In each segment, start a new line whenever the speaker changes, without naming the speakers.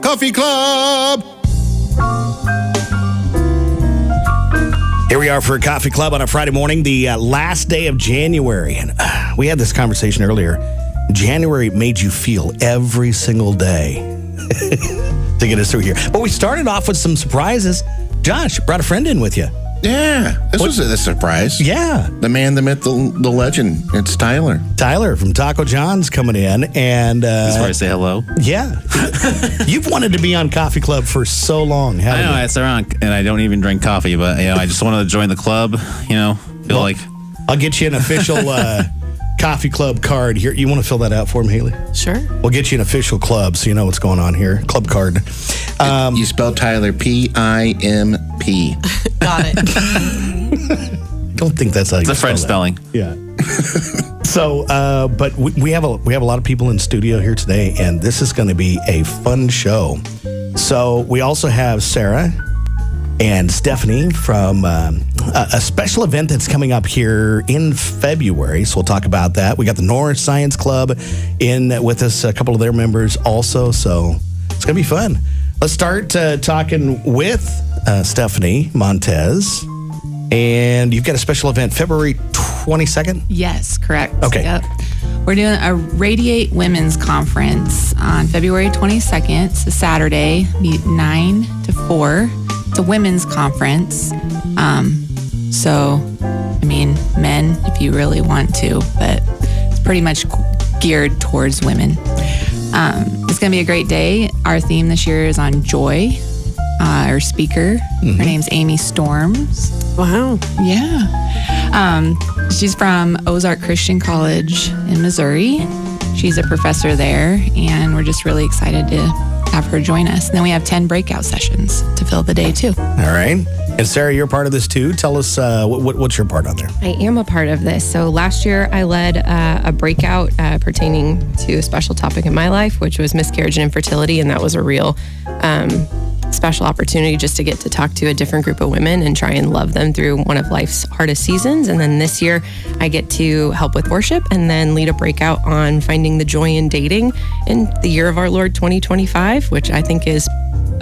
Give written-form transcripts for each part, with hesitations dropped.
Coffee Club.
Here we are for a Coffee Club on a Friday morning, the last day of January. And we had this conversation earlier. January made you feel every single day to get us through here. But we started off with some surprises. Josh brought a friend in with you.
Yeah, this was a surprise.
Yeah.
The man, the myth, the legend. It's Tyler.
Tyler from Taco John's coming in. And
that's where I say hello.
Yeah. You've wanted to be on Coffee Club for so long, haven't you?
I know, it's around, and I don't even drink coffee, but I just wanted to join the club, feel like.
I'll get you an official Coffee Club card here. You want to fill that out for me, Haley?
Sure.
We'll get you an official club so you know what's going on here. Club card.
You spelled Tyler P-I-M-P.
Got it.
Don't think that's how you
It's a French spelling.
Yeah. So, but we have a lot of people in studio here today, and this is going to be a fun show. So we also have Sarah and Stephanie from a special event that's coming up here in February. So we'll talk about that. We got the Norris Science Club in with us, a couple of their members also. So it's going to be fun. Let's start talking with Stephanie Montez. And you've got a special event February 22nd?
Yes, correct.
Okay.
Yep. We're doing a Radiate Women's Conference on February 22nd. It's a Saturday, 9 to 4. It's a women's conference. Men, if you really want to, but it's pretty much geared towards women. It's going to be a great day. Our theme this year is on joy. Our speaker, her name's Amy Storms.
Wow.
Yeah. She's from Ozark Christian College in Missouri. She's a professor there, and we're just really excited to have her join us. And then we have 10 breakout sessions to fill the day, too.
All right. And Sarah, you're part of this, too. Tell us, what's your part on there?
I am a part of this. So last year I led a breakout pertaining to a special topic in my life, which was miscarriage and infertility. And that was a real special opportunity just to get to talk to a different group of women and try and love them through one of life's hardest seasons. And then this year I get to help with worship and then lead a breakout on finding the joy in dating in the year of our Lord 2025, which I think is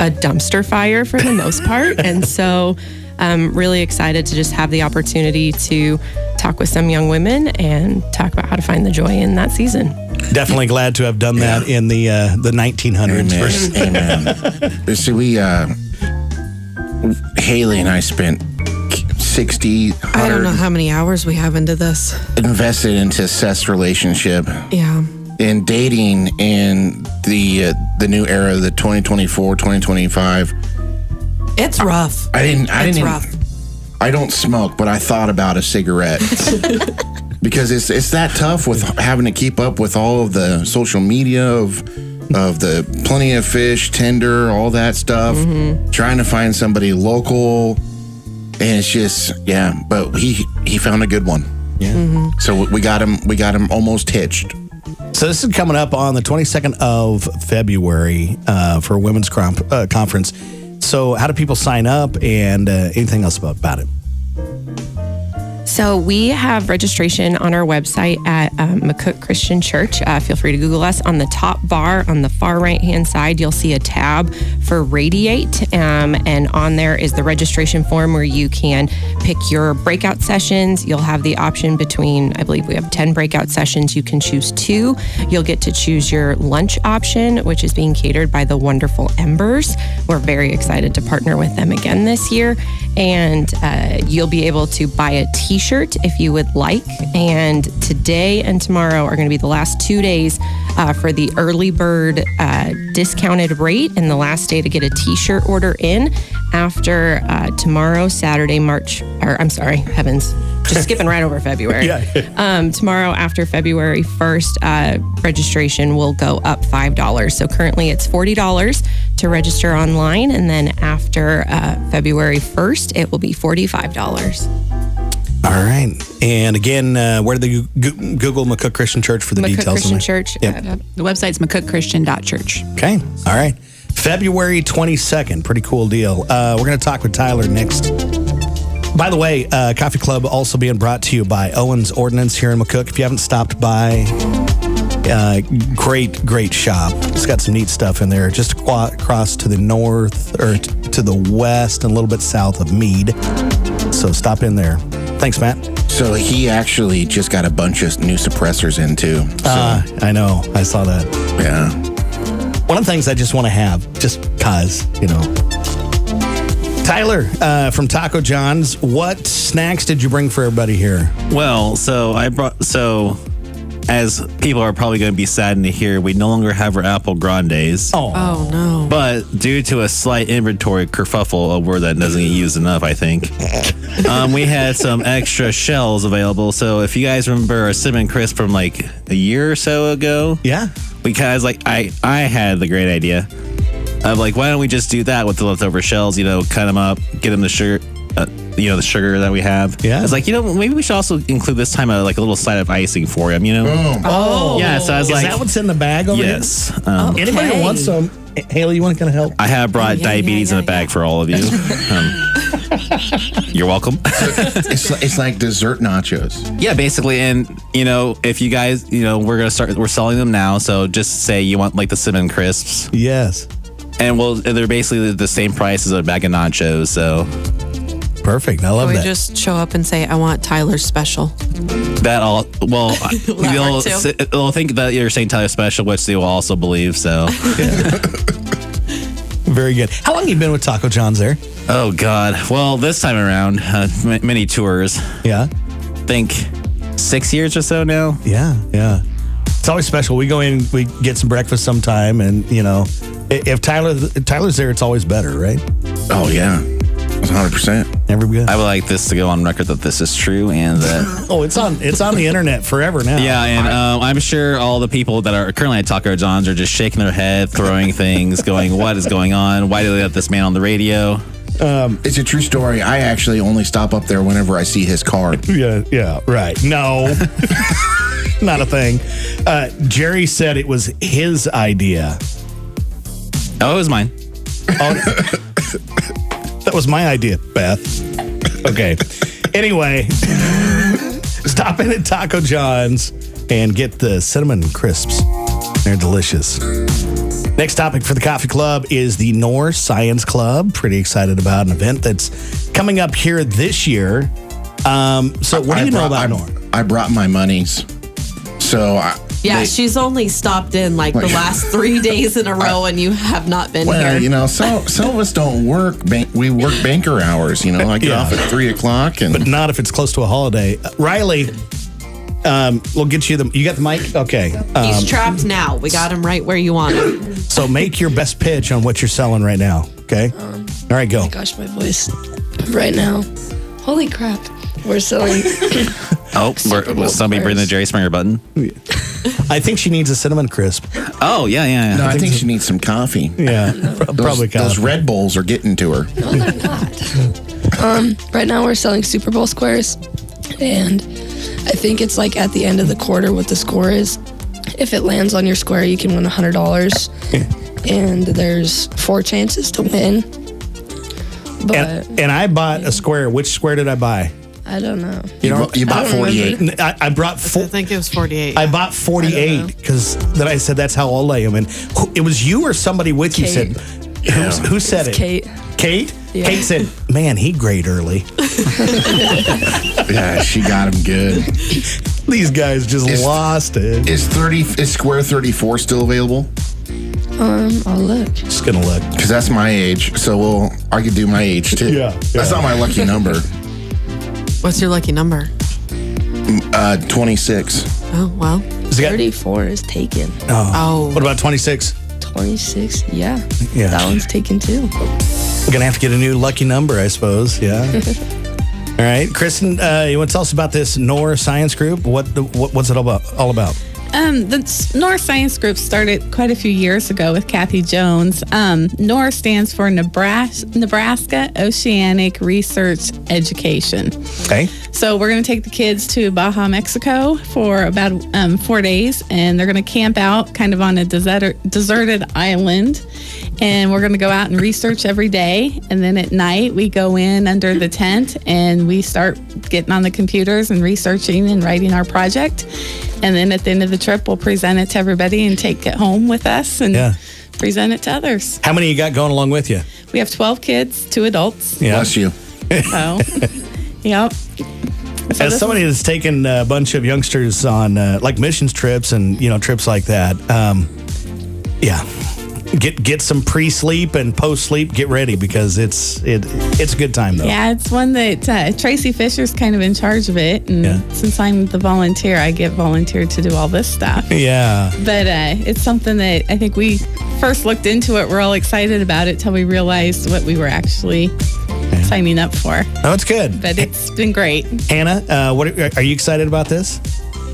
a dumpster fire for the most part. And so I'm really excited to just have the opportunity to talk with some young women and talk about how to find the joy in that season.
Definitely glad to have done that in the 1900s.
Amen. See, Haley and I spent 60,
I don't know how many hours we have into this.
invested into Seth's relationship.
Yeah.
And dating in the new era, the 2024, 2025.
It's rough.
It's
rough.
I don't smoke, but I thought about a cigarette. Because it's that tough with having to keep up with all of the social media of the Plenty of Fish, Tinder, all that stuff. Trying to find somebody local. And it's just, but he found a good one.
Yeah.
So we got him almost hitched.
So this is coming up on the 22nd of February for a women's conference. So how do people sign up and anything else about it?
So we have registration on our website at McCook Christian Church. Feel free to Google us. On the top bar on the far right-hand side, you'll see a tab for Radiate. And on there is the registration form where you can pick your breakout sessions. You'll have the option between, I believe we have 10 breakout sessions. You can choose 2. You'll get to choose your lunch option, which is being catered by the wonderful Embers. We're very excited to partner with them again this year. And you'll be able to buy a t-shirt if you would like. And today and tomorrow are going to be the last 2 days for the early bird discounted rate, and the last day to get a t-shirt order in after tomorrow, Saturday, just skipping right over February. Tomorrow after February 1st, registration will go up $5. So currently it's $40 to register online, and then after February 1st, it will be $45.
All right. And again, where do they Google McCook Christian Church for the
McCook
details?
Christian Church.
Yep.
The website's mccookchristian.church.
Okay. All right. February 22nd. Pretty cool deal. We're going to talk with Tyler next. By the way, Coffee Club also being brought to you by Owens Ordnance here in McCook. If you haven't stopped by, Great shop. It's got some neat stuff in there. Just across to the north or to the west and a little bit south of Meade. So stop in there. Thanks, Matt.
So he actually just got a bunch of new suppressors in too. So,
I know. I saw that.
yeah.
One of the things I just want to have, just cause, Tyler from Taco John's, what snacks did you bring for everybody here?
Well, as people are probably going to be saddened to hear, we no longer have our apple grandes.
Oh, no.
But due to a slight inventory kerfuffle, a word that doesn't get used enough, I think, we had some extra shells available. So if you guys remember our cinnamon crisp from like a year or so ago,
Yeah.
we kind of I had the great idea of like, why don't we just do that with the leftover shells? Cut them up, get them the sugar. The sugar that we have.
Yeah.
It's like, maybe we should also include this time like a little side of icing for them,
Oh.
Yeah, so I was
Is
like,
that what's in the bag over
yes.
here? Anybody who wants some? Haley, you want to kind of help?
I have brought diabetes in a bag for all of you. You're welcome.
It's like dessert nachos.
Yeah, basically. And, if you guys, we're selling them now. So just say you want like the cinnamon crisps.
Yes.
And they're basically the same price as a bag of nachos. So
Perfect. I love
Can we
that.
just show up and say, I want Tyler's special?
they'll
work too.
they'll think that you're saying Tyler Special, which they will also believe. So,
Very good. How long have you been with Taco John's there?
oh God. Well, this time around, many tours.
Yeah.
Think 6 years or so now.
Yeah. It's always special. We go in, we get some breakfast sometime, and, if Tyler's there, it's always better, right?
Oh yeah, 100%.
Never good.
I would like this to go on record that this is true and that.
Oh, it's on the internet forever now.
Yeah, and I'm sure all the people that are currently at Taco John's are just shaking their head, throwing things, going, "What is going on? Why do they let this man on the radio?"
It's a true story. I actually only stop up there whenever I see his car.
Yeah, right. No, not a thing. Jerry said it was his idea.
Oh, it was mine.
Oh, that was my idea, Beth. Okay. Anyway, stop in at Taco John's and get the cinnamon crisps. They're delicious. Next topic for the Coffee Club is the North Science Club. Pretty excited about an event that's coming up here this year. So what do you know about North?
I brought my monies. So
She's only stopped in like the last 3 days in a row, and you have not been here.
some of us don't work. We work banker hours. I get off at 3:00, and
But not if it's close to a holiday. Riley, we'll get you you got the mic? Okay.
He's trapped now. We got him right where you want him.
So make your best pitch on what you're selling right now. Okay. All right, go.
Oh my gosh, my voice right now. Holy crap. We're selling.
Oh, will somebody bring the Jerry Springer button?
I think she needs a cinnamon crisp.
Oh, yeah.
no, I think she needs some coffee.
Yeah, probably
Those Red Bulls are getting to her.
No, they're not. Right now we're selling Super Bowl squares, and I think it's like at the end of the quarter what the score is. If it lands on your square, you can win $100, and there's 4 chances to win. But
And I bought a square. Which square did I buy?
I don't know.
You bought 48.
I brought
I think it was 48.
I bought 48 because then I said that's how old I am. And it was you or somebody with you
Kate.
said, who said it?
Kate.
Kate?
Yeah.
Kate said, man, he grayed early.
Yeah, she got him good.
These guys just lost it.
Is square 34 still available?
I'll look.
Just gonna look.
Because that's my age. So I could do my age too.
Yeah.
That's not my lucky number.
What's your lucky number?
26.
Oh, well.
34 is taken.
Oh.
What about 26?
26, yeah.
Yeah.
That one's taken too.
We're gonna have to get a new lucky number, I suppose. Yeah. All right, Kristen, you want to tell us about this NOR Science Group? What's it all about?
The NOR Science Group started quite a few years ago with Kathy Jones. NOR stands for Nebraska Oceanic Research Education.
Okay.
So we're going to take the kids to Baja, Mexico for about 4 days, and they're going to camp out kind of on a deserted island. And we're going to go out and research every day. And then at night, we go in under the tent and we start getting on the computers and researching and writing our project. And then at the end of the trip, we'll present it to everybody and take it home with us and present it to others.
How many you got going along with you?
We have 12 kids, 2 adults.
Yeah.
Bless you.
So, yep. So
As somebody that's taken a bunch of youngsters on like missions trips and trips like that, get some pre-sleep and post-sleep. Get ready because it's a good time though.
Yeah, it's one that Tracy Fisher's kind of in charge of it, and since I'm the volunteer, I get volunteered to do all this stuff.
Yeah,
but it's something that I think we first looked into it. We're all excited about it till we realized what we were actually signing up for.
Oh, it's good.
But it's been great.
Hannah, what are you excited about this?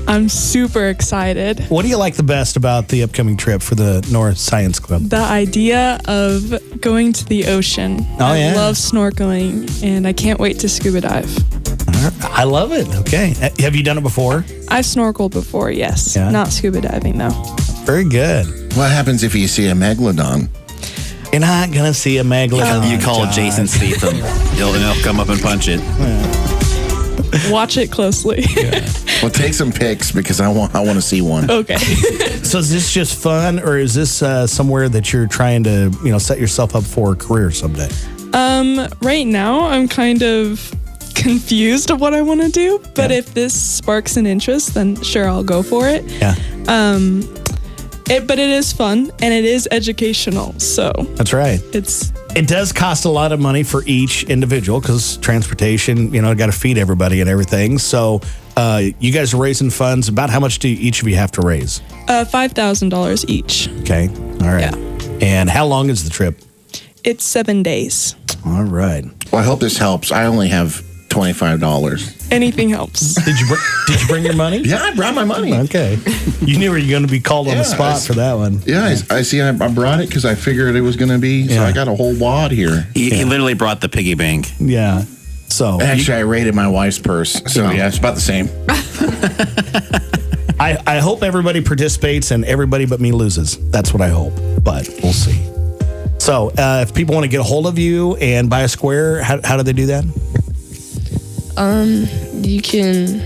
I'm super excited.
What do you like the best about the upcoming trip for the North Science Club?
The idea of going to the ocean. I love snorkeling, and I can't wait to scuba dive.
I love it. Okay. Have you done it before?
I've snorkeled before, yes.
Yeah.
Not scuba diving, though.
Very good.
What happens if you see a megalodon?
You're not going to see a megalodon.
You call Jason Statham. He'll come up and punch it.
Watch it closely.
Well, take some pics because I want to see one.
Okay.
So is this just fun, or is this somewhere that you're trying to set yourself up for a career someday?
Right now, I'm kind of confused of what I want to do, but if this sparks an interest, then sure, I'll go for it.
Yeah.
But it is fun and it is educational, so
that's right. It does cost a lot of money for each individual because transportation, got to feed everybody and everything. So you guys are raising funds. About how much do each of you have to raise?
$5,000 each.
Okay. All right.
Yeah.
And how long is the trip?
It's 7 days.
All right.
Well, I hope this helps. I only have $25.
Anything helps.
Did you bring your money?
Yeah, I brought my money.
Okay. You knew you were going to be called on the spot for that one.
Yeah, I see. I brought it because I figured it was going to be. So I got a whole wad here.
He literally brought the piggy bank.
Yeah. So
actually, I raided my wife's purse. So yeah, it's about the same.
I hope everybody participates and everybody but me loses. That's what I hope. But we'll see. So if people want to get a hold of you and buy a square, how do they do that?
You can,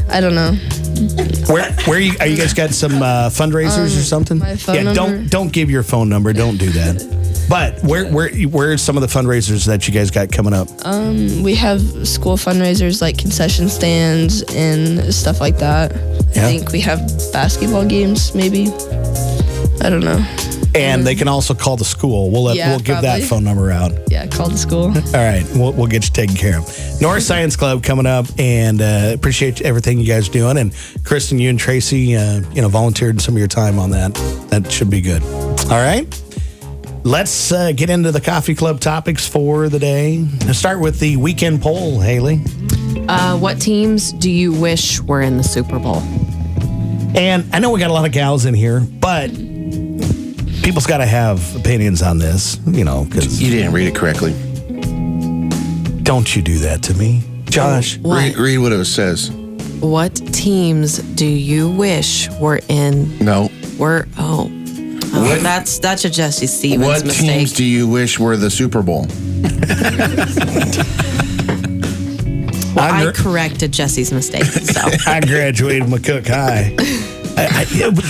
I don't know.
Where are you guys got some fundraisers or something?
My phone number.
Don't give your phone number. Don't do that. But where are some of the fundraisers that you guys got coming up?
We have school fundraisers like concession stands and stuff like that. I think we have basketball games, maybe. I don't know.
And they can also call the school. We'll give that phone number out.
Yeah, call the school.
All right, we'll get you taken care of. North Science Club coming up, and appreciate everything you guys are doing. And Kristen, you and Tracy, volunteered some of your time on that. That should be good. All right, let's get into the coffee club topics for the day. Let's start with the weekend poll, Haley.
What teams do you wish were in the Super Bowl?
And I know we got a lot of gals in here, but people's got to have opinions on this, because
you didn't read it correctly.
Don't you do that to me, Josh?
Read what it says.
What teams do you wish were in?
No.
That's a Jesse Stevens
what
mistake.
What teams do you wish were the Super Bowl?
Well,
I
corrected Jesse's mistake. So
I graduated McCook High.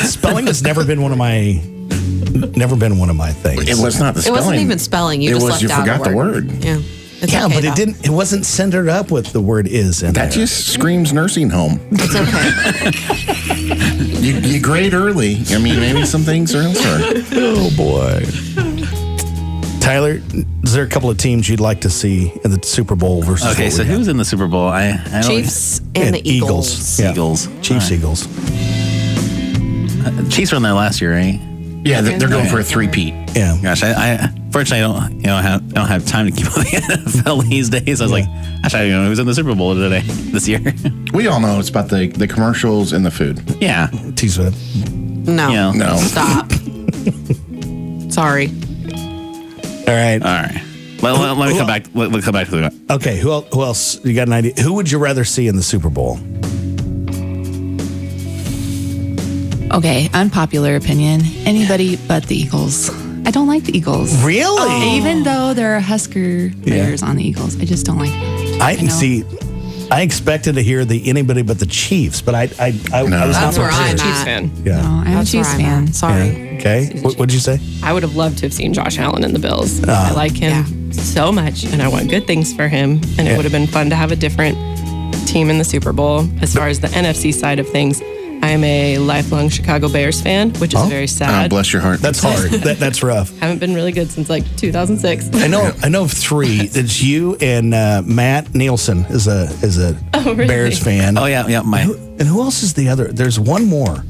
Spelling has never been one of my things.
It was not the spelling.
It wasn't even spelling. You
forgot the word.
Yeah. It's
yeah,
okay,
but
though.
it wasn't centered up with the word is in
that
there.
just screams nursing home.
It's okay.
you grade early. I mean, maybe some things are elsewhere.
Oh boy. Tyler, is there a couple of teams you'd like to see in the Super Bowl versus?
Okay, so who's in the Super Bowl? I don't,
Chiefs and the Eagles.
Yeah.
Eagles.
Chiefs,
Right.
Eagles.
Chiefs were in there last year, right?
Yeah, they're going for a three-peat.
Yeah.
Gosh, I fortunately I don't have time to keep up with the NFL these days. I was like, gosh, I don't know who's in the Super Bowl this year.
We all know it's about the commercials and the food.
Yeah.
Tease with it.
No.
No.
Stop. Sorry.
All right.
Let me come back. We'll come back to the.
Okay. Who else? You got an idea? Who would you rather see in the Super Bowl?
Okay, unpopular opinion. Anybody but the Eagles. I don't like the Eagles.
Really?
Even though there are Husker players on the Eagles, I just don't like them.
I can see. I expected to hear the anybody but the Chiefs, but I was not
That's where
prepared.
I'm
Chiefs
at.
fan.
Yeah.
No, I'm a
That's where
Chiefs
I'm
fan.
at. Sorry.
Yeah. Okay. What'd you say?
I would have loved to have seen Josh Allen in the Bills. I like him so much, and I want good things for him. And it would have been fun to have a different team in the Super Bowl. As far as the NFC side of things, I am a lifelong Chicago Bears fan, which is very
Oh,
sad.
bless your heart.
That's hard. That's rough.
Haven't been really good since like 2006.
I know of three. It's you and Matt Nielsen is a
really?
Bears fan.
Oh yeah,
And who else is the other? There's one more.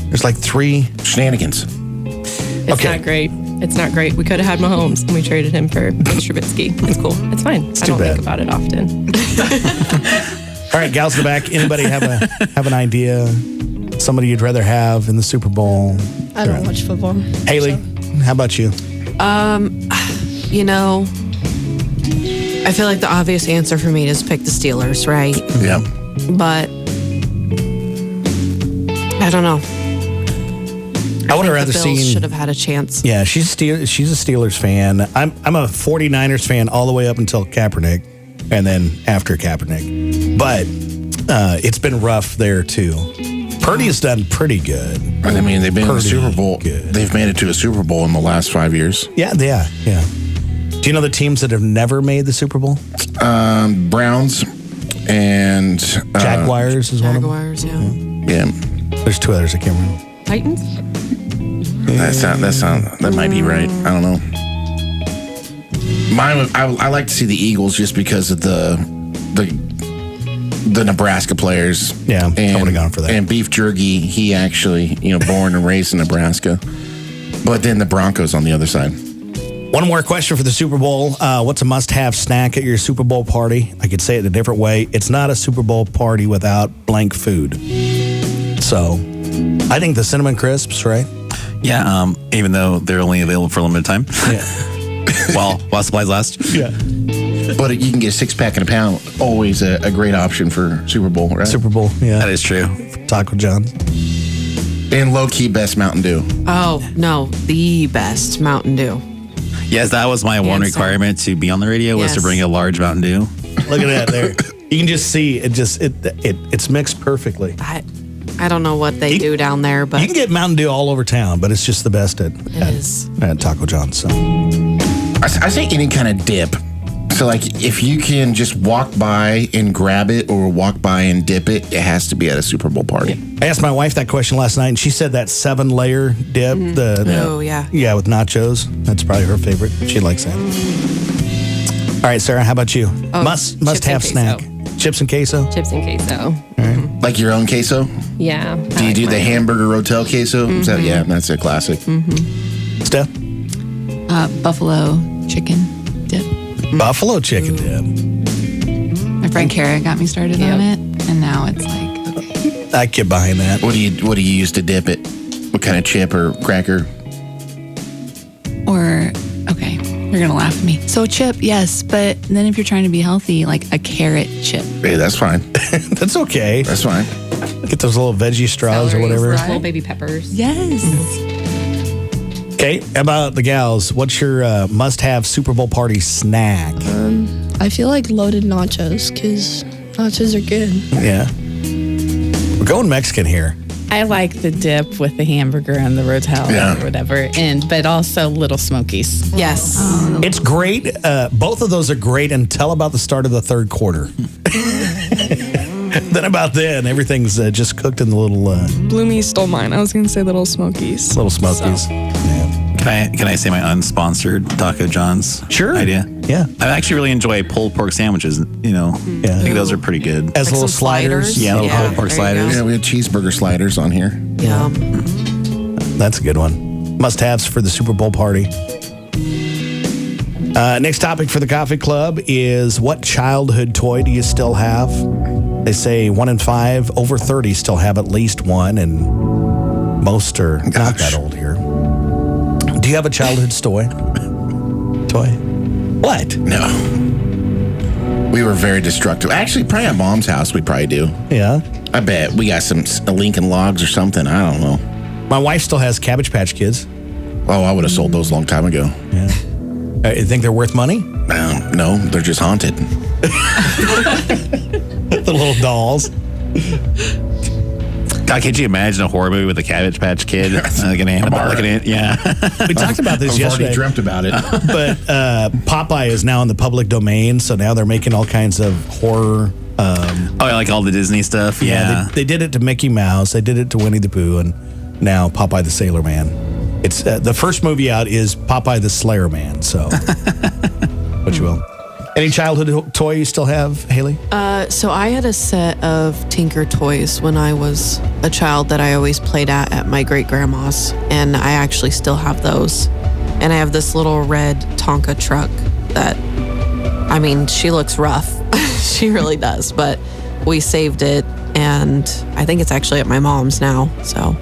There's like three.
Shenanigans.
It's
Okay.
not great. It's not great. We could have had Mahomes, and we traded him for Mitch Trubisky. It's cool. It's fine. I
too
don't
bad.
think about it often.
All right, gals in the back. Anybody have an idea? Somebody you'd rather have in the Super Bowl?
I don't watch football.
Haley, how about you?
You know, I feel like the obvious answer for me is pick the Steelers, right?
Yeah.
But I don't know.
I would have
The
rather
Bills
seen.
should have had a chance.
Yeah, she's a Steelers fan. I'm a 49ers fan all the way up until Kaepernick, and then after Kaepernick. But it's been rough there too. Purdy has done pretty good.
I mean, they've been in the
Pretty
Super Bowl.
good.
They've made it to a Super Bowl in the last 5 years.
Yeah. Do you know the teams that have never made the Super Bowl?
Browns and
Jaguars is one of them.
Jaguars, yeah.
Yeah,
There's two others I can't remember.
Titans?
that might be right. I don't know. I like to see the Eagles just because of the Nebraska players.
Yeah, I would've gone for that.
And Beef Jerky, he actually, born and raised in Nebraska. But then the Broncos on the other side.
One more question for the Super Bowl. What's a must-have snack at your Super Bowl party? I could say it a different way. It's not a Super Bowl party without blank food. So, I think the cinnamon crisps, right?
yeah. Even though they're only available for a limited time,
Yeah.
while supplies last.
Yeah.
But you can get a 6-pack and a pound. Always a great option for Super Bowl, right?
Super Bowl, yeah.
That is true.
Taco John's.
And low-key best Mountain Dew.
Oh, no. The best Mountain Dew.
Yes, that was my one
Hands down.
requirement to be on the radio was to
Yes.
bring a large Mountain Dew.
Look at that there. You can just see it's mixed perfectly.
I don't know what they do down there, but
You can get Mountain Dew all over town, but it's just the best at
is.
Taco John's. So.
I say any kind of dip. So, like, if you can just walk by and grab it or walk by and dip it, it has to be at a Super Bowl party.
I asked my wife that question last night, and she said that 7-layer dip.
Oh, yeah.
Yeah, with nachos. That's probably her favorite. She likes that. All right, Sarah, how about you? Must
chips
have
and
snack.
queso.
Chips and queso?
Chips and queso.
Like your own queso?
Yeah.
Do you do the hamburger rotel queso? Is that, yeah, that's a classic.
Steph?
Buffalo chicken dip.
Buffalo chicken dip.
My friend Kara got me started on it, and now it's like, okay.
I get behind that.
What do you use to dip it? What kind of chip or cracker?
Or, okay, you're going to laugh at me. So chip, yes, but then if you're trying to be healthy, like a carrot chip.
Hey, that's fine.
That's okay.
That's fine.
Get those little veggie straws or whatever.
Little baby peppers.
Yes.
Okay, how about the gals? What's your must-have Super Bowl party snack?
I feel like loaded nachos because nachos are good.
Yeah. We're going Mexican here.
I like the dip with the hamburger and the rotel
Yeah.
or whatever, but also Little Smokies.
Yes.
It's great. Both of those are great until about the start of the third quarter. Then about then, everything's just cooked in the little
Bloomy stole mine. I was going to say Little Smokies.
smokies.
So.
Yeah.
Can I say my unsponsored Taco John's
Sure.
idea?
Yeah.
I actually really enjoy pulled pork sandwiches. I think those are pretty good.
As
Like
little
some
sliders.
sliders.
Yeah, little pulled pork
there you
sliders.
Yeah, we had cheeseburger sliders on here.
Yeah.
That's a good one. Must-haves for the Super Bowl party. Next topic for the Coffee Club is what childhood toy do you still have? They say 1 in 5 over 30 still have at least one, and most are not
Gosh.
that old here. Do you have a childhood toy? What?
No. We were very destructive. Actually, probably at Mom's house, we probably do.
Yeah.
I bet we got some Lincoln Logs or something. I don't know.
My wife still has Cabbage Patch Kids.
Oh, I would have sold those a long time ago.
Yeah. You think they're worth money?
No, they're just haunted.
The little dolls.
God, could you imagine a horror movie with a Cabbage Patch Kid? Yeah.
We talked about this
I've
yesterday.
already dreamt about it.
But Popeye is now in the public domain, so now they're making all kinds of horror.
Like all the Disney stuff. Yeah.
They did it to Mickey Mouse. They did it to Winnie the Pooh, and now Popeye the Sailor Man. It's the first movie out is Popeye the Slayer Man. So, what you will. Any childhood toy you still have, Haley?
So I had a set of Tinker toys when I was a child that I always played at my great grandma's, and I actually still have those. And I have this little red Tonka truck that, I mean, she looks rough. She really does, but we saved it, and I think it's actually at my mom's now. So,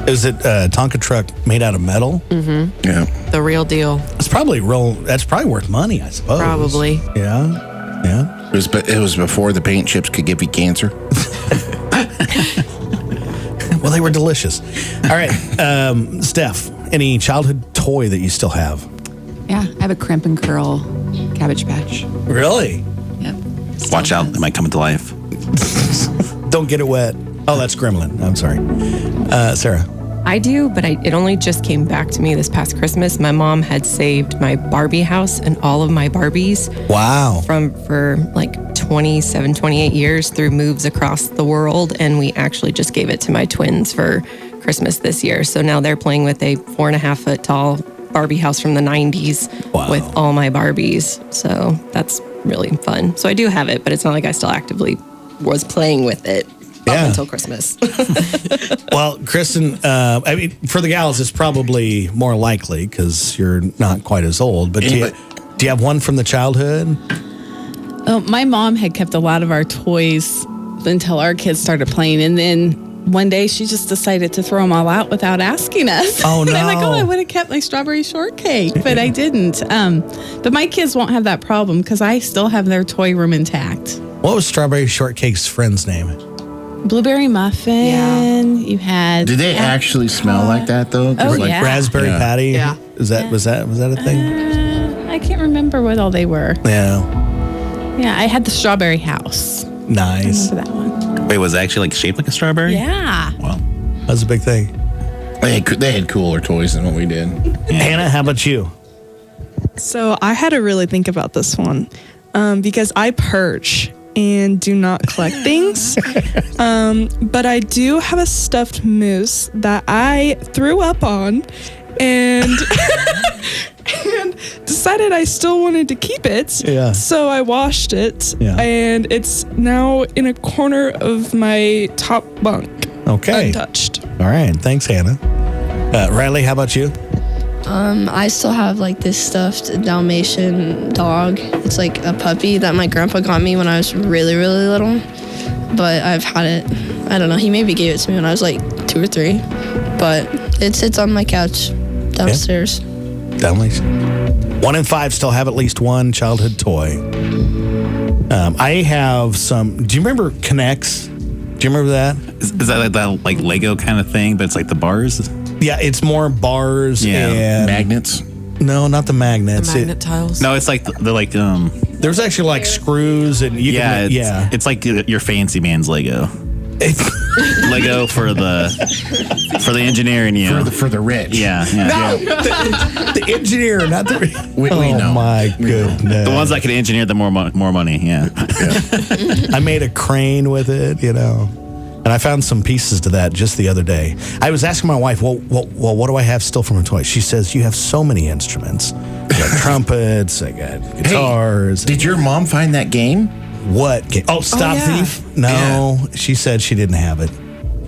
is it a Tonka truck made out of metal?
Mm-hmm.
Yeah,
the real deal.
It's probably real. That's probably worth money, I suppose.
Probably.
Yeah.
It was before the paint chips could give you cancer.
Well, they were delicious. All right, Steph, any childhood toy that you still have?
Yeah, I have a crimp and curl Cabbage Patch.
Really?
Yep.
Watch out, it might come to life.
Don't get it wet. Oh, that's Gremlin. I'm sorry. Sarah.
I do, but it only just came back to me this past Christmas. My mom had saved my Barbie house and all of my Barbies.
Wow.
For like 27, 28 years through moves across the world. And we actually just gave it to my twins for Christmas this year. So now they're playing with a 4.5 foot tall Barbie house from the 90s with all my Barbies. So that's really fun. So I do have it, but it's not like I still actively was playing with it. Up until Christmas.
Well, Kristen, I mean, for the gals, it's probably more likely because you're not quite as old. But do you have one from the childhood?
Oh, my mom had kept a lot of our toys until our kids started playing. And then one day she just decided to throw them all out without asking us.
Oh, no.
And I'm like, I would have kept my strawberry shortcake, but I didn't. But my kids won't have that problem because I still have their toy room intact.
What was Strawberry Shortcake's friend's name?
Blueberry muffin. Yeah. You had.
Did they actually smell like that though?
Oh,
like,
yeah.
Raspberry Patty.
Yeah.
Was that a thing?
I can't remember what all they were.
Yeah.
Yeah, I had the strawberry house.
Nice.
I remember that one.
Wait, was it actually like shaped like a strawberry?
Yeah.
Wow.
That was a big thing.
They had cooler toys than what we did.
Hannah, how about you?
So I had to really think about this one because I perch and do not collect things. But I do have a stuffed moose that I threw up on and and decided I still wanted to keep it.
Yeah.
So I washed it
Yeah.
and it's now in a corner of my top bunk.
Okay.
Untouched.
All right. Thanks, Hannah. Riley, how about you?
I still have like this stuffed Dalmatian dog. It's like a puppy that my grandpa got me when I was really, really little. But I've had it, I don't know, he maybe gave it to me when I was like 2 or 3. But it sits on my couch downstairs.
Dalmatian. 1 in 5 still have at least one childhood toy. I have some. Do you remember K'NEX? Do you remember that?
Is that like that like Lego kind of thing, but it's like the bars?
Yeah, it's more bars and
magnets.
No, not the magnets.
The magnet tiles.
No, it's like the like
There's actually like screws and you can,
it's like your fancy man's Lego. Lego for the engineer in you.
For the rich.
Yeah.
No, the engineer, not the.
We know.
Oh my goodness!
The ones that can engineer the more money. Yeah.
I made a crane with it, and I found some pieces to that just the other day. I was asking my wife, well, what do I have still from a toy? She says, you have so many instruments. I got trumpets, I got guitars.
Hey, did your mom find that game?
What game? Oh, Stop Thief? No, she said she didn't have it.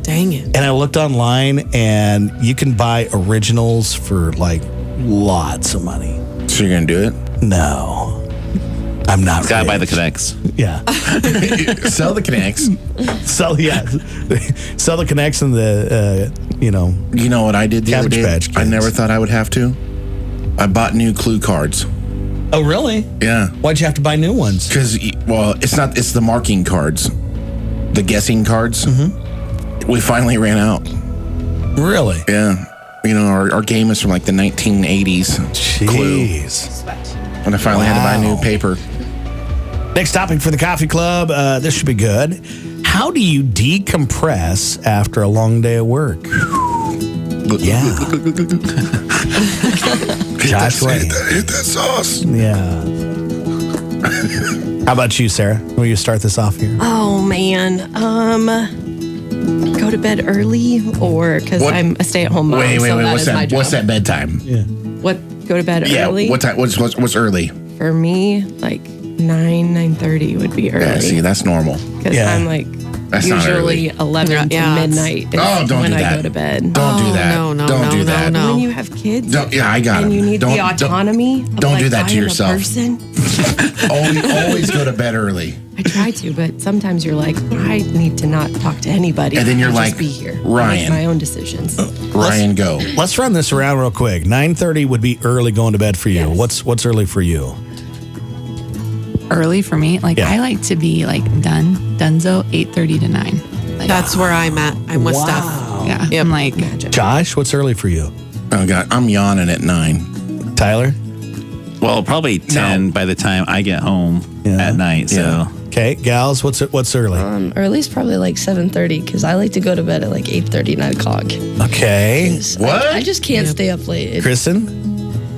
Dang it.
And I looked online, and you can buy originals for like lots of money.
So you're going to do it?
No. I'm not
It's gotta buy the K'NEX.
Yeah.
Sell the K'NEX.
Sell the K'NEX and the,
You know what I did the other
Cabbage
day?
Patch Kids.
I never thought I would have to. I bought new Clue cards.
Oh, really?
Yeah.
Why'd you have to buy new ones?
Because, it's the marking cards. The guessing cards. Mm-hmm. We finally ran out.
Really?
Yeah. Our game is from like the 1980s. Clue.
Jeez.
when I finally had to buy new paper.
Next topic for the coffee club. This should be good. How do you decompress after a long day of work? Yeah. Josh,
hit that sauce.
Yeah. How about you, Sarah? Will you start this off here?
Oh man, go to bed early, or because
What?
I'm a stay-at-home mom.
Wait.
so that
What's
is my
that?
job.
What's that bedtime?
What? Go to bed
Yeah.
early?
What time? What's early?
For me, like 9:30 would be
Yeah. See,
early.
that's normal.
Because
Yeah.
I'm like
That's not
usually 11 to
Yeah, it's-
midnight is
Oh, don't
when
do
I
that.
go to bed.
Don't do that.
no, no,
Don't
no,
do
no,
that.
no.
When you have kids,
Don't, yeah, I got
and you
them.
need the autonomy. Of
don't
like,
do that to
I am a
yourself.
person.
Always go to bed early.
I try to, but sometimes you're like, I need to not talk to anybody.
And then you're
I'll
like,
just be here.
Ryan.
I make my own decisions.
Ryan, go.
Let's run this around real quick. 9:30 would be early going to bed for you.
Yes.
What's early for you?
Early for me, like
Yeah.
I like to be like donezo 8:30 to 9. Like,
That's where I'm at. I'm with Steph.
yeah,
Yep.
I'm like
Josh, what's early for you?
Oh God, I'm yawning at 9.
Tyler?
Well, probably 10 by the time I get home
Yeah.
at night. So
Yeah. Okay, gals, what's early?
Early's probably like 7:30 because I like to go to bed at like 8:30, 9 o'clock.
Okay.
What?
I just can't stay up late.
Kristen?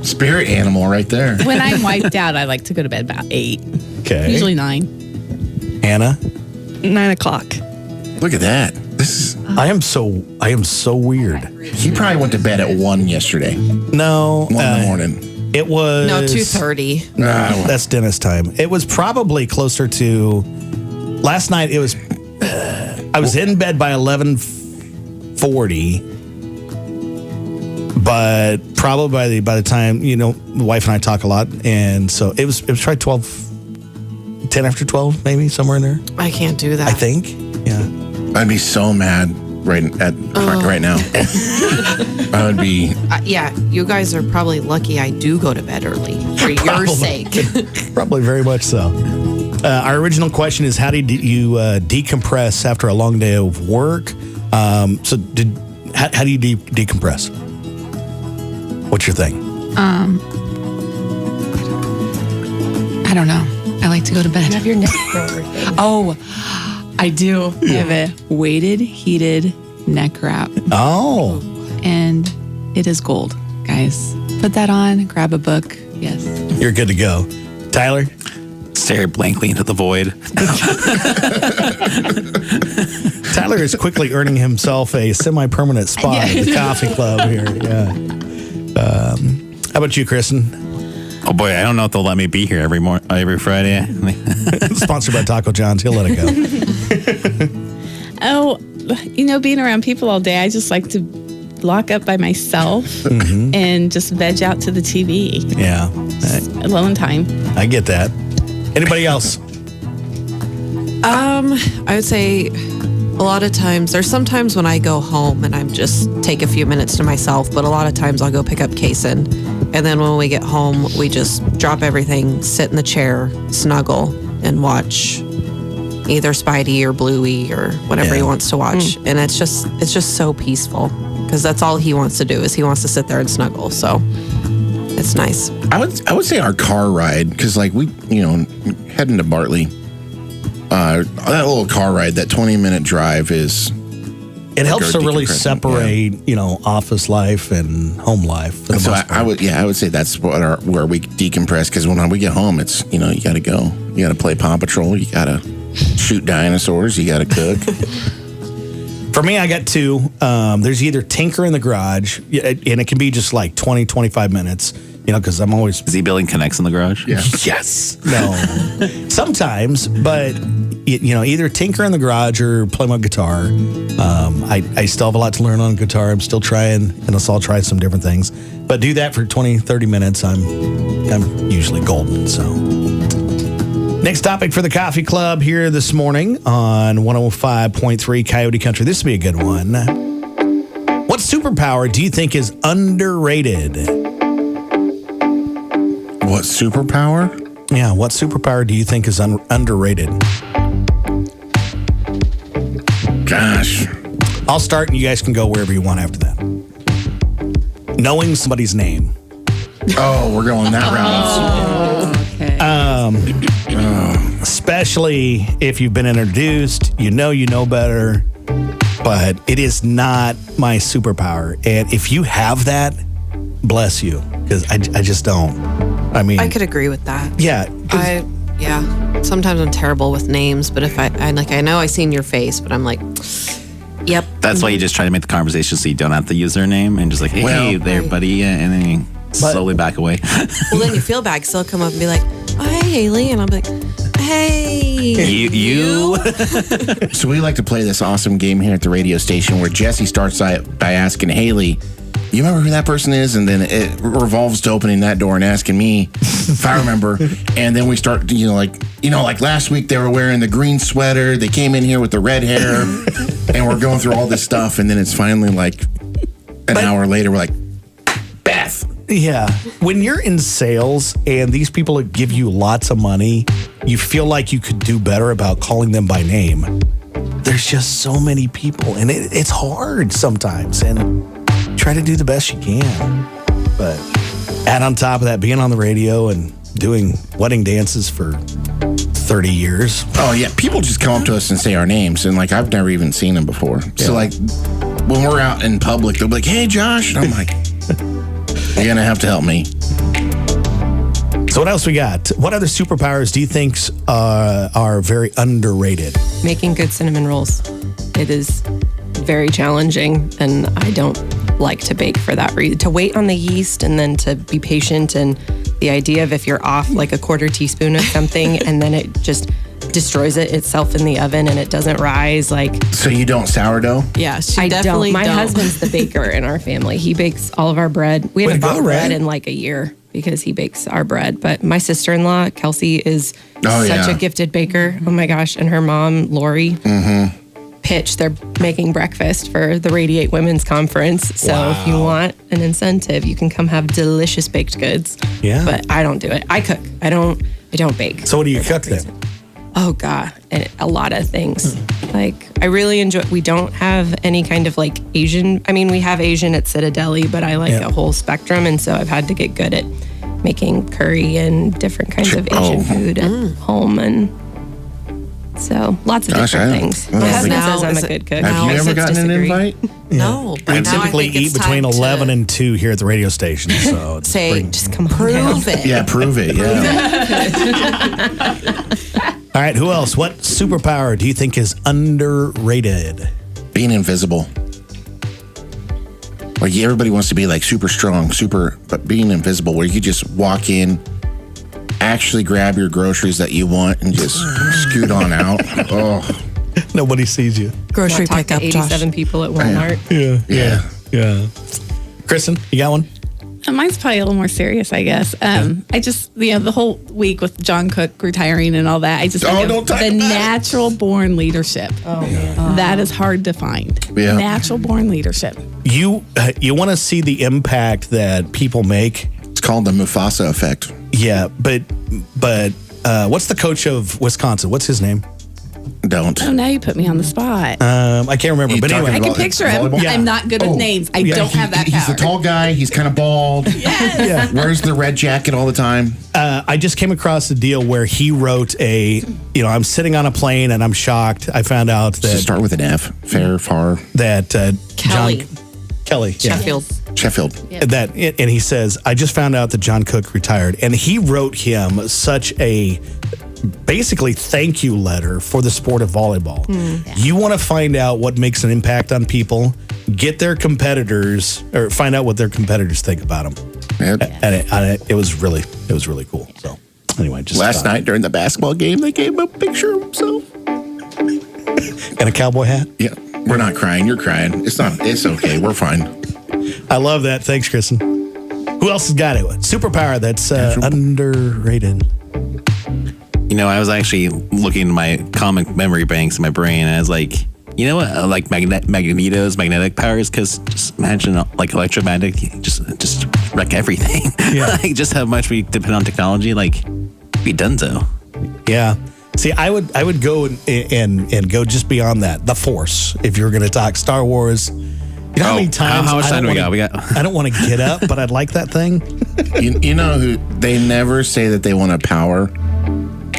Spirit animal right there.
When I'm wiped out, I like to go to bed about 8,
Okay.
usually 9.
Hannah?
9 o'clock.
Look at that. This is.
I am so weird.
He probably went to bed at 1 yesterday.
No.
1 in the morning.
It was
No, 2:30.
No.
That's Dennis time. It was probably closer to last night. It was I was in bed by 11:40, but probably by the time the wife and I talk a lot, and so it was probably 10 after 12, maybe somewhere in there.
I can't do that.
I think. Yeah.
I'd be so mad right now. I would be.
Yeah, you guys are probably lucky I do go to bed early for your sake.
Probably very much so. Our original question is, how did you decompress after a long day of work? How do you decompress? What's your thing?
I don't know. I like to go to bed.
Have your neck roller thing.
Oh, I do. I have a weighted, heated neck wrap,
Oh,
and it is gold, guys. Put that on. Grab a book. Yes.
you're good to go. Tyler?
stare blankly into the void.
Tyler is quickly earning himself a semi-permanent spot at the coffee club here. Yeah. How about you, Kristen?
Oh boy, I don't know if they'll let me be here every Friday.
Sponsored by Taco John's. He'll let it go.
Oh, being around people all day, I just like to lock up by myself and just veg out to the TV.
Yeah.
Alone time.
I get that. Anybody else?
I would say a lot of times, there's sometimes when I go home and I'm just take a few minutes to myself, but a lot of times I'll go pick up Kason. And then when we get home, we just drop everything, sit in the chair, snuggle, and watch either Spidey or Bluey or whatever he wants to watch. And it's just so peaceful because that's all he wants to do is he wants to sit there and snuggle. So it's nice.
I would say our car ride, because like we heading to Bartley, that little car ride, that 20-minute drive is.
It helps to really
decompressing,
separate, office life and home life. For the
So
most part.
I would say that's where we decompress, because when we get home, it's you got to go, you got to play Paw Patrol, you got to shoot dinosaurs, you got to cook.
For me, I got two. There's either tinker in the garage, and it can be just like 20, 25 minutes, because I'm always.
Is he building connects in the garage?
Yeah.
Yes. No. Sometimes, but, either tinker in the garage or play my guitar. I still have a lot to learn on guitar. I'm still trying, and so I'll try some different things. But do that for 20, 30 minutes. I'm usually golden, so. Next topic for the Coffee Club here this morning on 105.3 Coyote Country. This will be a good one. What superpower do you think is underrated?
What superpower?
Yeah, what superpower do you think is underrated?
Gosh.
I'll start and you guys can go wherever you want after that. Knowing somebody's name.
Oh, we're going that route.
Especially if you've been introduced, you know better. But it is not my superpower. And if you have that, bless you. Because I just don't. I mean,
I could agree with that.
yeah.
Yeah. Sometimes I'm terrible with names, but if I know I seen your face, but I'm like, yep.
That's why you just try to make the conversation so you don't have to use their name and just like, hey,
Well,
there, buddy, and then you slowly back away.
Well, then you feel bad because they'll come up and be like, oh, hey, Haley. And I'm like, hey.
You?
So we like to play this awesome game here at the radio station where Jesse starts by asking Haley, you remember who that person is? And then it revolves to opening that door and asking me if I remember. And then we start, like last week they were wearing the green sweater. They came in here with the red hair. And we're going through all this stuff. And then it's finally like an hour later, we're like, Beth.
Yeah. When you're in sales and these people give you lots of money, you feel like you could do better about calling them by name. There's just so many people, and it's hard sometimes. And try to do the best you can. But add on top of that, being on the radio and doing wedding dances for 30 years.
Oh, yeah. People just come up to us and say our names. And like, I've never even seen them before. So like, when we're out in public, they'll be like, hey, Josh. And I'm like, you're going to have to help me.
So what else we got? What other superpowers do you think are very underrated?
Making good cinnamon rolls. It is very challenging, and I don't like to bake for that reason. To wait on the yeast and then to be patient, and the idea of if you're off like a quarter teaspoon of something and then it just destroys it itself in the oven and it doesn't rise. Like,
so you don't sourdough?
Yeah, she
I
definitely
don't. My
don't.
husband's the baker in our family. He bakes all of our bread. We haven't bought bread in like a year because he bakes our bread. But my sister-in-law, Kelsey, is such a gifted baker. Oh my gosh. And her mom, Lori, pitched they're making breakfast for the Radiate Women's Conference. So if you want an incentive, you can come have delicious baked goods.
Yeah.
But I don't do it. I cook. I don't bake.
So what do you cook then?
Oh God, and a lot of things. Like, I really enjoy, we don't have any kind of like Asian, I mean, we have Asian at Citadeli, but I like a whole spectrum. And so I've had to get good at making curry and different kinds of Asian food at home. And so lots of different things. My husband says I'm a good cook.
Have you ever gotten an invite?
No.
We
but now I
typically
think it's
eat between
time to
11 and 2 here at the radio station. So it's
say,
Just come on
prove
down.
it.
Yeah, prove it. Yeah.
all right, who else? What superpower do you think is underrated?
Being invisible. Like everybody wants to be like super strong, but being invisible where you could just walk in, actually grab your groceries that you want and just scoot on out. Oh.
Nobody sees you.
Grocery
Talk to
pickup, Josh.
87 people at Walmart.
Yeah. Kristen, you got one?
Mine's probably a little more serious, I guess. I just, the whole week with John Cook retiring and all that, I just think of the natural born leadership. Oh, man. That is hard to find.
Yeah.
Natural born leadership.
You want to see the impact that people make?
It's called the Mufasa effect.
Yeah, but what's the coach of Wisconsin? What's his name?
Don't.
Oh, now you put me on the spot.
I can't remember. But anyway,
I can picture him.
volleyball?
Yeah.
I'm not good with names. I don't have that power.
He's the tall guy. He's kind of bald.
yeah.
Wears the red jacket all the time.
I just came across a deal where he wrote I'm sitting on a plane and I'm shocked. I found out
Does it
that
start with an F? Far.
that
Kelly.
Kelly, yeah.
Sheffield.
That and he says, I just found out that John Cook retired, and he wrote him such a basically thank you letter for the sport of volleyball. You want to find out what makes an impact on people, get their competitors, or find out what their competitors think about them.
Yep.
And it was really cool. So anyway, just
Last night during the basketball game, they gave him a picture of himself.
and a cowboy hat.
Yeah. We're not crying. You're crying. It's okay. We're fine.
I love that. Thanks, Kristen. Who else has got it? Superpower that's underrated.
I was actually looking in my comic memory banks in my brain, and I was like, you know what? I like Magneto's magnetic powers, because just imagine like electromagnetic, just wreck everything.
Yeah.
Like just how much we depend on technology, like be donezo.
Yeah. See, I would go and go just beyond that. The Force. If you're going to talk Star Wars, you know how many times
how much time do we got?
I don't want to get up, but I'd like that thing.
You know who they never say that they want a power,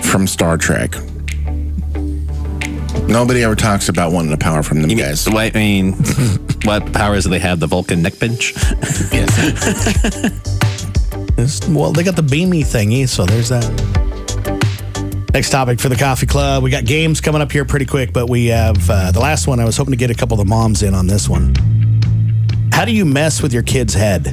from Star Trek. Nobody ever talks about wanting a power from them guys.
What powers do they have? The Vulcan neck pinch?
Yes.
Well, they got the beamy thingy, so there's that. Next topic for the Coffee Club. We got games coming up here pretty quick, but we have the last one. I was hoping to get a couple of the moms in on this one. How do you mess with your kid's head?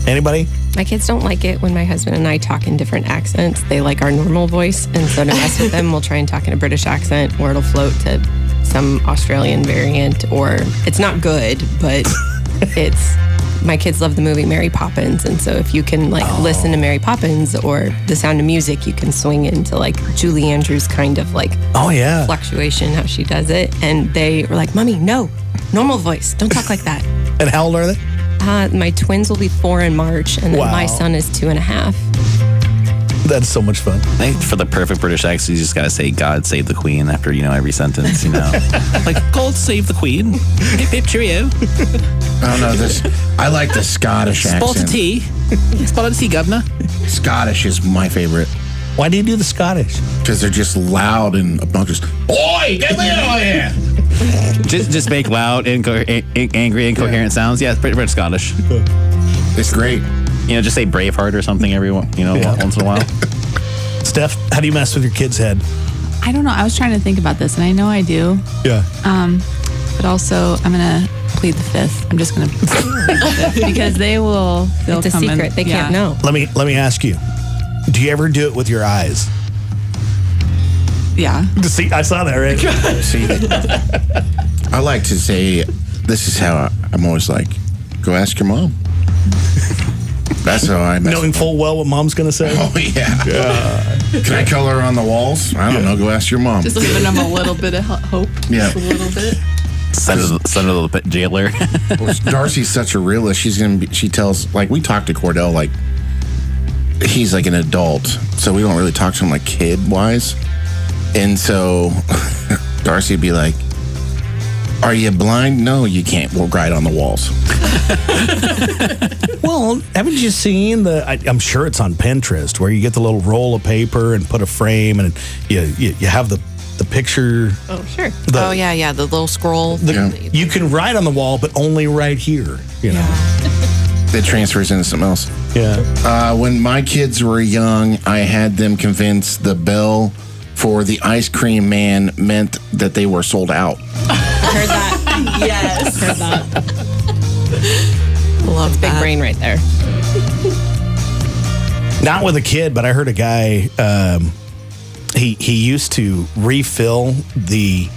Anybody?
My kids don't like it when my husband and I talk in different accents. They like our normal voice. And so to mess with them, we'll try and talk in a British accent, or it'll float to some Australian variant, or it's not good, but it's... My kids love the movie Mary Poppins, and so if you can listen to Mary Poppins or The Sound of Music, you can swing into Julie Andrews kind of fluctuation, how she does it. And they were like, "Mommy, no, normal voice, don't talk like that."
And how old are they?
My twins will be 4 in March, and then my son is 2.5.
That's so much fun.
I think for the perfect British accent, you just gotta say "God save the Queen" after every sentence. God save the Queen. Hip hip cheerio.
I don't know this. I like the Scottish accent.
Spotted tea. Spotted tea, governor.
Scottish is my favorite
Why do you do the Scottish?
because they're just loud and obnoxious. Oi, get me out of here!
Just make loud, angry, incoherent sounds. Yeah, it's pretty Scottish.
It's great.
Just say Braveheart or something once in a while.
Steph, how do you mess with your kid's head?
I don't know. I was trying to think about this, and I know I do.
Yeah.
But also, I'm going to plead the fifth. I'm just going to plead the fifth because they'll
It's a
come
secret.
and,
They can't know.
Let me ask you. Do you ever do it with your eyes?
Yeah.
See, I saw that, right?
See, I like to say, this is how I'm always like, go ask your mom. That's how I mess.
Knowing full well what mom's going to say?
Oh, yeah. Can I color on the walls? I don't know. Go ask your mom.
Just giving them a little bit of hope.
Yeah.
Just a little bit.
Son of the jailer.
Well, Darcy's such a realist. She tells, we talk to Cordell he's an adult, so we don't really talk to him kid-wise. And so Darcy would be like, "Are you blind? No, you can't. We'll write on the walls."
Well, haven't you seen I'm sure it's on Pinterest, where you get the little roll of paper and put a frame, and you have the picture.
Oh, sure. The little scroll.
You can write on the wall, but only right here,
It transfers into something else.
Yeah.
When my kids were young, I had them convince the bell for the ice cream man meant that they were sold out.
Heard that. Yes. Heard that. Love big brain right there.
Not with a kid, but I heard a guy, he used to refill the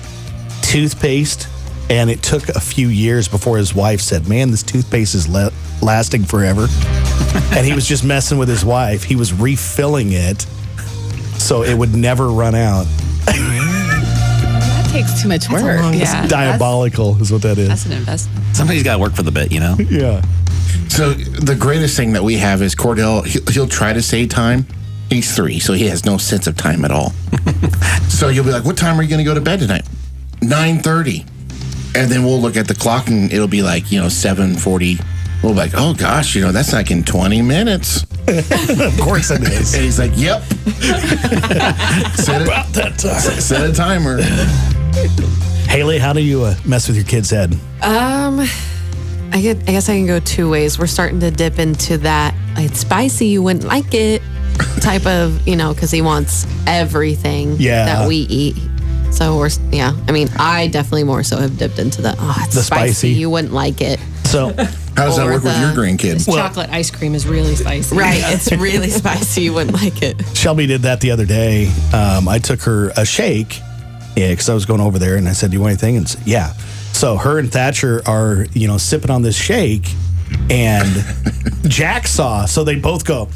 toothpaste, and it took a few years before his wife said, "Man, this toothpaste is lasting forever." And he was just messing with his wife. He was refilling it so it would never run out.
That takes too much work.
Yeah.
Diabolical is what that is.
That's an investment.
Somebody's got to work for the bit,
Yeah.
So the greatest thing that we have is Cordell, he'll try to say time. He's 3, so he has no sense of time at all. So you'll be like, "What time are you going to go to bed tonight?" 9:30. And then we'll look at the clock and it'll be 7:40. We'll be like, "Oh gosh, that's like in 20 minutes."
Of course it is.
And he's like, "Yep."
About that time.
Set a timer.
Haley, how do you mess with your kid's head?
I guess I can go 2 ways. We're starting to dip into that, it's spicy, you wouldn't like it type of, because he wants everything that we eat. So I definitely more so have dipped into it's
the
spicy, you wouldn't like it.
So
how does that work with your grandkids?
Chocolate ice cream is really spicy.
Right, it's really spicy, you wouldn't like it.
Shelby did that the other day. I took her a shake, because I was going over there, and I said, "Do you want anything?" And said, "Yeah." So her and Thatcher are, sipping on this shake, and Jack saw, so they both go,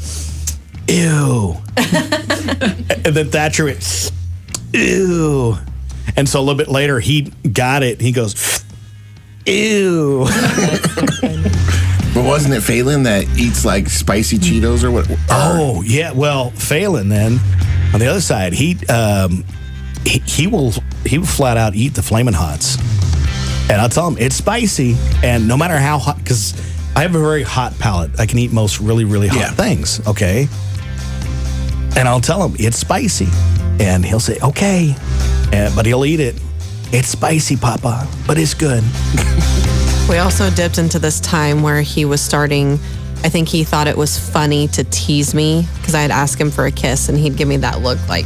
"Ew." And then Thatcher went, "Ew." And so a little bit later, he got it. He goes, "Ew."
But wasn't it Phelan that eats spicy Cheetos or what?
Oh, yeah. Well, Phelan then, on the other side, he will flat out eat the Flamin' Hots. And I'll tell him, it's spicy. And no matter how hot, because I have a very hot palate. I can eat most really, really hot things, okay? And I'll tell him, it's spicy. And he'll say, okay. But he'll eat it. It's spicy, Papa, but it's good.
We also dipped into this time where he was starting, I think he thought it was funny to tease me because I'd ask him for a kiss and he'd give me that look like,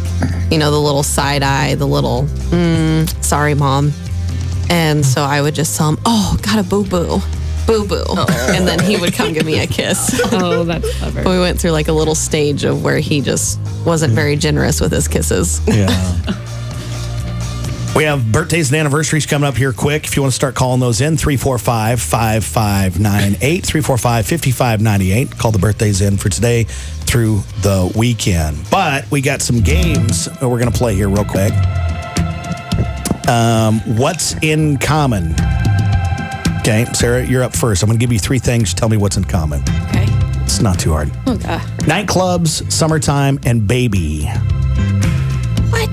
the little side eye, the little, sorry, Mom. And so I would just tell him, oh, got a boo-boo. Boo-boo. Oh. And then he would come give me a kiss.
Oh, that's clever.
But we went through like a little stage of where he just wasn't very generous with his kisses.
Yeah. We have birthdays and anniversaries coming up here quick. If you want to start calling those in, 345-5598, 345-5598. Call the birthdays in for today through the weekend. But we got some games that we're going to play here real quick. What's in common? Okay, Sarah, you're up first. I'm going to give you 3 things. Tell me what's in common.
Okay.
It's not too hard.
Okay.
Nightclubs, summertime, and baby.
What?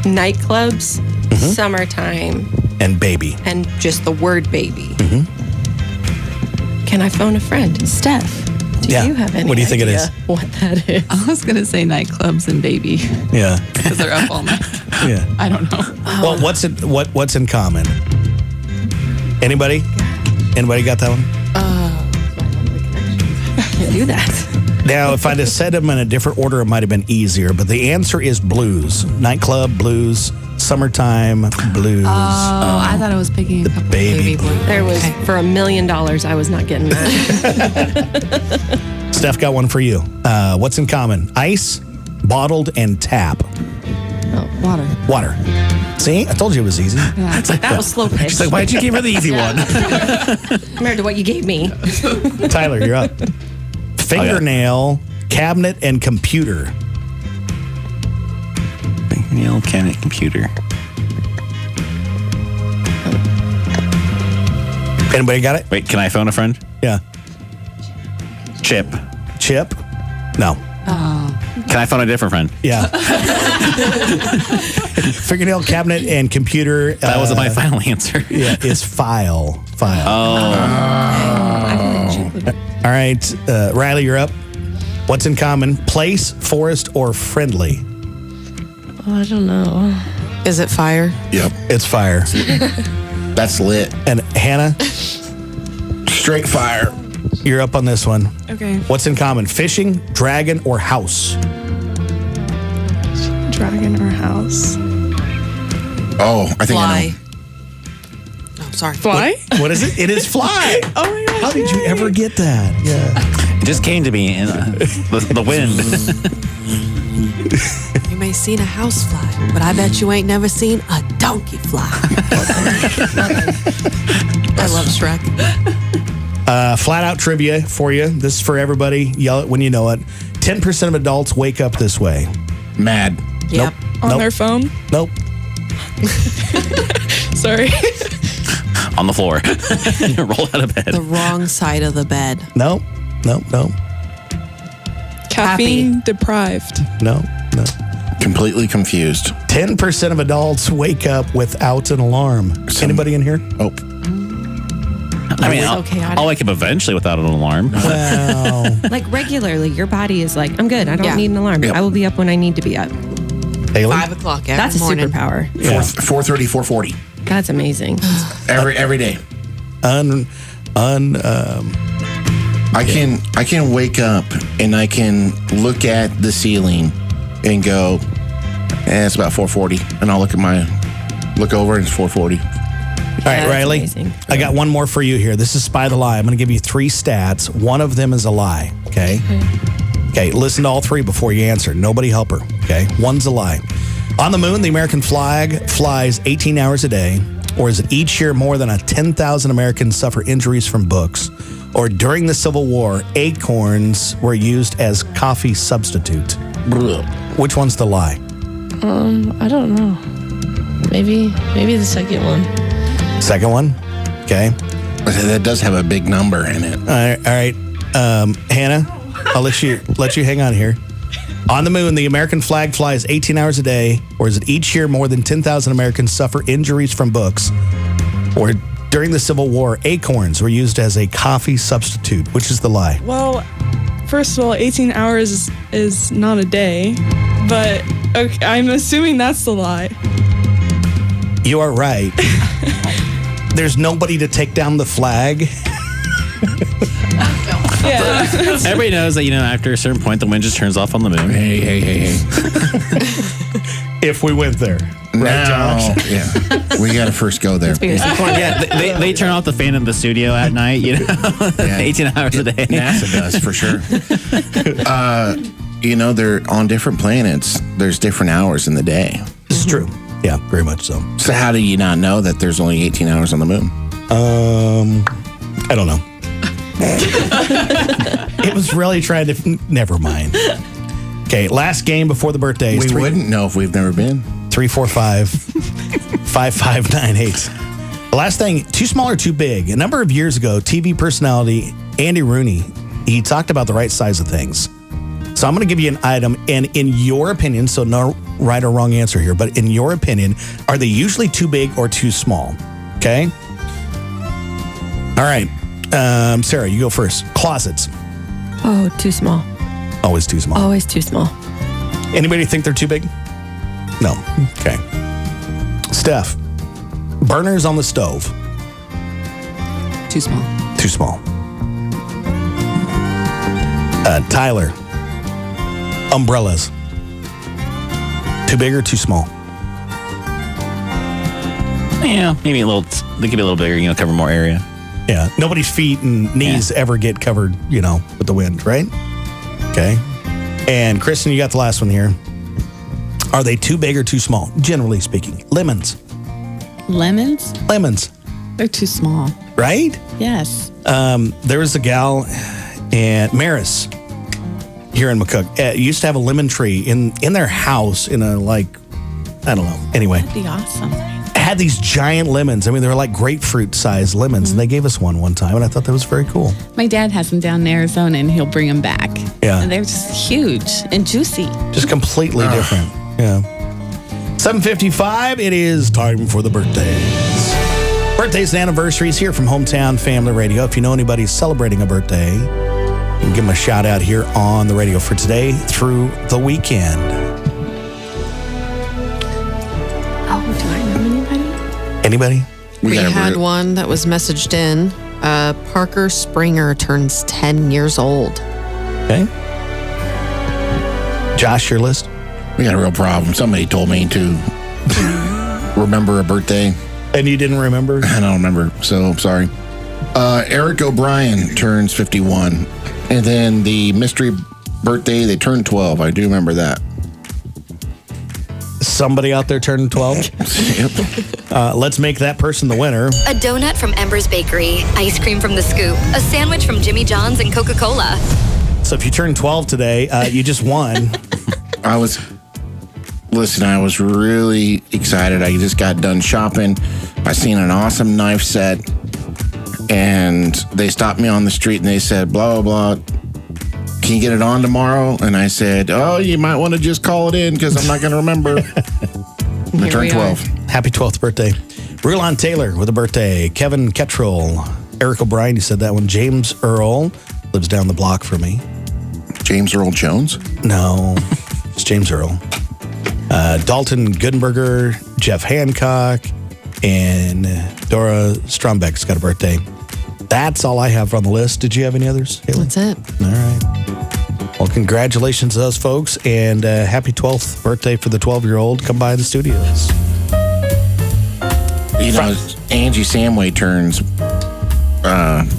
Nightclubs, summertime,
And baby.
and just the word baby.
Mm-hmm.
Can I phone a friend? Steph, do
Yeah.
you have any
What do you think it
idea
is?
what that is?
I was going to say nightclubs and baby
Yeah.
because they're up all night.
Yeah.
I don't know.
Well, what's in common? Anybody? Anybody got that one?
Can't do that.
Now, if I'd have said them in a different order, it might have been easier. But the answer is blues. Nightclub blues, summertime blues.
Oh, I thought I was picking a couple
baby
baby blues.
There was, for $1 million, I was not getting that.
Steph got one for you. What's in common? Ice, bottled, and tap.
Water.
Water. See? I told you it was easy.
Yeah.
That was slow pitch
She's like, why'd you give her the easy one?
compared to what you gave me.
Tyler, you're up. Fingernail, cabinet, and computer.
Fingernail, cabinet, computer.
Anybody got it?
Wait, can I phone a friend?
Yeah.
Chip.
Chip? No.
Can I phone a different friend?
Yeah. Fingernail, cabinet, and computer.
That wasn't my final answer.
Yeah, is file. File. All right, Riley, you're up. What's in common? Place, forest, or friendly?
Oh, I don't know.
Is it fire?
Yep.
It's fire.
That's lit.
And Hannah,
Straight fire.
you're up on this one.
Okay.
What's in common? Fishing, dragon, or house?
Dragon or house?
Oh, I think I
Fly. Oh, sorry.
Fly?
What is it? It is fly.
Oh my gosh.
How did you ever get that? Yeah.
It just came to me in the wind.
You may seen a house fly, but I bet you ain't never seen a donkey fly. I love Shrek.
Flat out trivia for you. This is for everybody. Yell it when you know it. 10% of adults wake up this way.
Mad.
Yep.
On
Nope.
their phone?
Nope.
Sorry.
On the floor. Roll out of bed.
The wrong side of the bed.
Nope. Nope. Nope.
Caffeine deprived.
No. No.
Completely confused.
10% of adults wake up without an alarm. Anybody in here?
Oh,
I mean,
so chaotic.
I'll wake up eventually without an alarm.
Wow.
Like regularly, your body is like, I'm good. I don't
Yeah.
need an alarm.
Yep.
I will be up when I need to be up.
Haley?
5 o'clock every
That's a
morning.
superpower.
Yeah.
4:30, 4:40.
That's amazing.
Every day. I can wake up and I can look at the ceiling and go, it's about 4:40, and I'll look over and it's 4:40.
All right,
That's
Riley.
amazing.
I got one more for you here. This is Spy the Lie. I'm going to give you 3 stats. One of them is a lie. Okay. Okay. Listen to all 3 before you answer. Nobody help her. Okay. One's a lie. On the moon, the American flag flies 18 hours a day. Or is it each year more than 10,000 Americans suffer injuries from books? Or during the Civil War, acorns were used as coffee substitute? Which one's the lie?
I don't know. Maybe the second one.
Second one? Okay.
That does have a big number in it.
All right. Hannah, I'll let you hang on here. On the moon, the American flag flies 18 hours a day, or is it each year more than 10,000 Americans suffer injuries from books? Or during the Civil War, acorns were used as a coffee substitute. Which is the lie?
Well, first of all, 18 hours is not a day, but okay, I'm assuming that's the lie.
You are right. There's nobody to take down the flag.
Yeah.
Everybody knows that, after a certain point, the wind just turns off on the moon.
Hey.
If we went there. Right, Josh?
Yeah. We got to first go there.
Yeah, they turn off the fan in the studio at night, 18 hours a day.
NASA does, for sure. They're on different planets. There's different hours in the day.
It's true. Yeah, very much so.
So how do you not know that there's only 18 hours on the moon?
I don't know. It was really trying to... Never mind. Okay, last game before the birthdays.
We wouldn't know if we've never been.
345-5598. The last thing, too small or too big? A number of years ago, TV personality Andy Rooney, he talked about the right size of things. So I'm going to give you an item, and in your opinion, so no right or wrong answer here, but in your opinion, are they usually too big or too small? Okay? All right. Sarah, you go first. Closets.
Oh, too small.
Always too small.
Always too small.
Anybody think they're too big? No. Okay. Steph, burners on the stove.
Too small.
Too small. Tyler, umbrellas. Too big or too small?
Yeah, maybe they could be a little bigger, cover more area.
Yeah. Nobody's feet and knees ever get covered, with the wind, right? Okay. And Kristen, you got the last one here. Are they too big or too small? Generally speaking. Lemons.
Lemons?
Lemons.
They're too small.
Right?
Yes.
There was a gal, and Maris, here in McCook, used to have a lemon tree in their house in a, I don't know. Anyway.
That'd be awesome.
Had these giant lemons. I mean, they were like grapefruit-sized lemons, and they gave us one time, and I thought that was very cool.
My dad has them down in Arizona, and he'll bring them back.
Yeah.
And they're just huge and juicy.
Just completely different. Yeah. 7:55, it is time for the birthdays. Birthdays and anniversaries here from Hometown Family Radio. If you know anybody celebrating a birthday, you can give them a shout out here on the radio for today through the weekend.
Oh, do I know anybody?
Anybody?
We had one that was messaged in. Parker Springer turns 10 years old.
Okay. Josh, your list?
We got a real problem. Somebody told me to remember a birthday.
And you didn't remember?
I don't remember, so I'm sorry. Eric O'Brien turns 51. And then the mystery birthday, they turned 12. I do remember that.
Somebody out there turning 12?
Yep.
Let's make that person the winner.
A donut from Ember's Bakery, ice cream from The Scoop, a sandwich from Jimmy John's and Coca-Cola.
So if you turned 12 today, you just won.
I was really excited. I just got done shopping. I seen an awesome knife set, and they stopped me on the street and they said, blah, blah, blah. Can you get it on tomorrow? And I said, oh, you might want to just call it in because I'm not going to remember. I turned 12.
Happy 12th birthday. Rulon Taylor with a birthday. Kevin Kettrell. Eric O'Brien, you said that one. James Earl lives down the block from me.
James Earl Jones?
No, it's James Earl. Dalton Goodenberger, Jeff Hancock, and Dora Strombeck's got a birthday. That's all I have on the list. Did you have any others, Haley?
That's it.
All right. Well, congratulations to those folks, and happy 12th birthday for the 12-year-old. Come by the studios.
Angie Samway turns,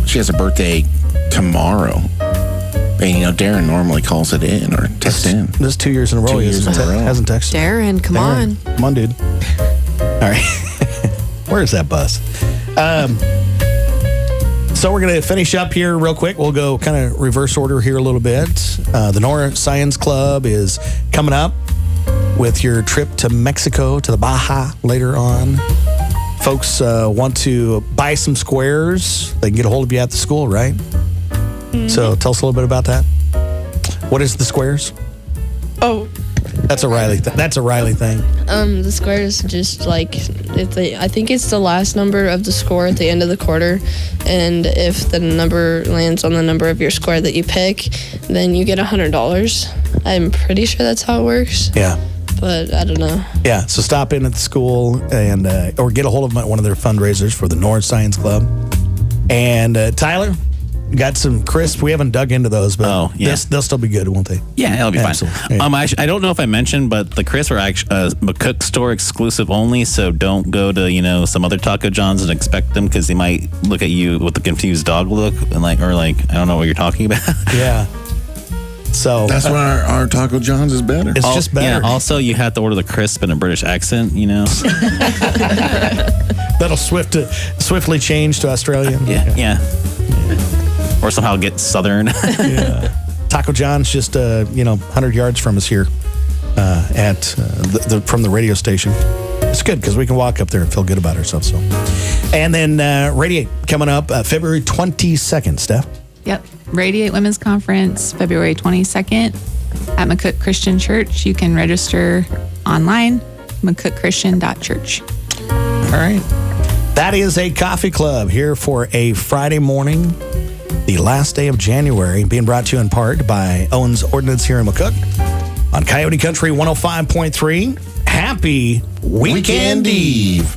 she has a birthday tomorrow. And,
Darren
normally calls it in or texts in.
This is 2 years in a row.
2 years in a row.
Hasn't texted.
Darren, come on.
Come on, dude. All right. Where's that bus? So we're going to finish up here real quick. We'll go kind of reverse order here a little bit. The Nora Science Club is coming up with your trip to Mexico, to the Baja later on. Folks want to buy some squares. They can get a hold of you at the school, right? Mm-hmm. So tell us a little bit about that. What is the squares?
Oh,
That's a Riley. That's a Riley thing.
The square is just like I think it's the last number of the score at the end of the quarter, and if the number lands on the number of your square that you pick, then you get $100. I'm pretty sure that's how it works.
Yeah.
But I don't know.
Yeah. So stop in at the school and or get a hold of them at one of their fundraisers for the North Science Club. And Tyler, got some crisp. We haven't dug into those, but they'll still be good, won't they?
Yeah, it'll be fine.
Absolutely. Yeah.
I don't know if I mentioned, but the crisps are actually McCook store exclusive only. So don't go to some other Taco John's and expect them, because they might look at you with a confused dog look and I don't know what you're talking about.
Yeah. So
that's why our Taco John's is better.
It's just better.
Yeah, also, you have to order the crisp in a British accent,
That'll swiftly change to Australian.
Yeah. Or somehow get southern.
Yeah. Taco John's just 100 yards from us here from the radio station. It's good because we can walk up there and feel good about ourselves. So, and then Radiate coming up February 22nd. Steph.
Yep. Radiate Women's Conference, February 22nd at McCook Christian Church. You can register online, mccookchristian.church.
All right. That is a coffee club here for a Friday morning, the last day of January, being brought to you in part by Owens Ordnance here in McCook on Coyote Country 105.3. Happy Weekend Eve.